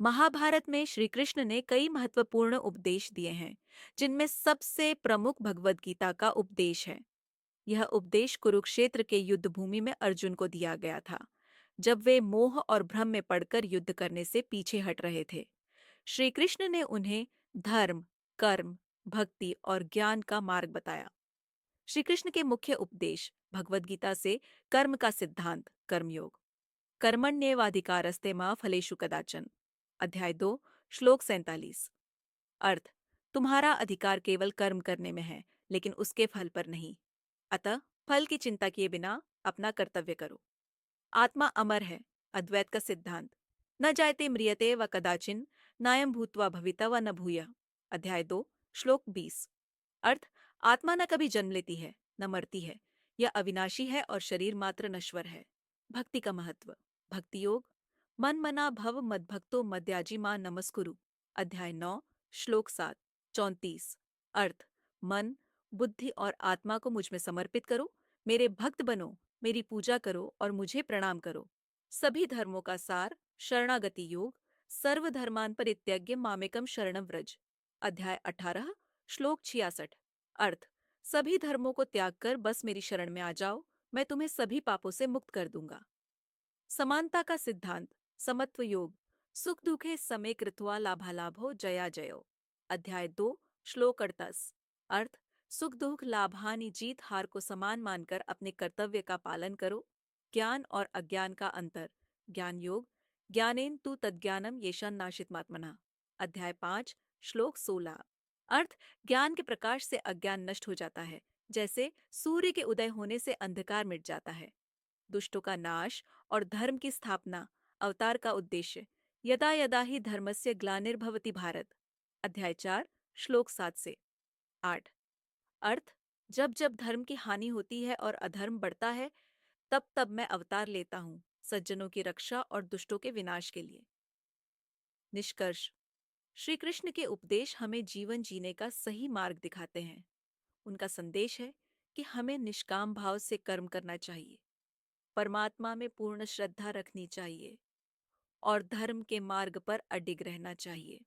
महाभारत में श्री कृष्ण ने कई महत्वपूर्ण उपदेश दिए हैं, जिनमें सबसे प्रमुख भगवद गीता का उपदेश है। यह उपदेश कुरुक्षेत्र के युद्ध भूमि में अर्जुन को दिया गया था, जब वे मोह और भ्रम में पड़कर युद्ध करने से पीछे हट रहे थे। श्री कृष्ण ने उन्हें धर्म, कर्म, भक्ति और ज्ञान का मार्ग बताया। श्री कृष्ण के मुख्य उपदेश भगवद गीता से कर्म का सिद्धांत, कर्मयोग। कर्मण्येवाधिकारस्ते मां फलेषु कदाचन। अध्याय 2, श्लोक 47। अर्थ: तुम्हारा अधिकार केवल कर्म करने में है, लेकिन उसके फल पर नहीं। अतः फल की चिंता किए बिना अपना कर्तव्य करो। आत्मा अमर है, अद्वैत का सिद्धांत। न जायते म्रियते व कदाचिन, नायम भूत्वा भविता व न भूयः। अध्याय 2, श्लोक 20। अर्थ: आत्मा न कभी जन्म लेती है, न मरती है। यह अविनाशी है और शरीर मात्र नश्वर है। भक्ति का महत्व। भक्ति योग। मन मना भव मद्भक्तो मद्याजी मां नमस्कुरु। अध्याय 9, श्लोक 7, 34। अर्थ: मन, बुद्धि और आत्मा को मुझ में समर्पित करो, मेरे भक्त बनो, मेरी पूजा करो और मुझे प्रणाम करो। सभी धर्मों का सार, शरणागति योग। सर्वधर्मान् परित्यज्य मामेकम शरणं व्रज। अध्याय 18, श्लोक 66। अर्थ: सभी धर्मों को त्याग कर बस मेरी शरण में आ जाओ, मैं तुम्हें सभी पापों से मुक्त कर दूंगा। समानता का सिद्धांत, समत्व योग। सुख दुखे समे कृत्वा लाभालाभो जया जयो। अध्याय 2, श्लोक 48। अर्थ: सुख दुख लाभ हानि जीत हार को समान मानकर अपने कर्तव्य का पालन करो। ज्ञान और अज्ञान का अंतर, ज्ञान योग। ज्ञानेन तु तज्ज्ञानम येषां नाशितमात्मनः। अध्याय 5, श्लोक 16। अर्थ: ज्ञान के प्रकाश से अज्ञान नष्ट हो जाता है, जैसे सूर्य के उदय होने से अंधकार मिट जाता है। दुष्टों का नाश और धर्म की स्थापना, अवतार का उद्देश्य। यदा यदा ही धर्मस्य ग्लानिर्भवति भारत। अध्याय 4, श्लोक 7 से 8। अर्थ: जब जब धर्म की हानि होती है और अधर्म बढ़ता है, तब तब मैं अवतार लेता हूँ, सज्जनों की रक्षा और दुष्टों के विनाश के लिए। निष्कर्ष: श्री कृष्ण के उपदेश हमें जीवन जीने का सही मार्ग दिखाते हैं। उनका संदेश है कि हमें निष्काम भाव से कर्म करना चाहिए, परमात्मा में पूर्ण श्रद्धा रखनी चाहिए और धर्म के मार्ग पर अडिग रहना चाहिए।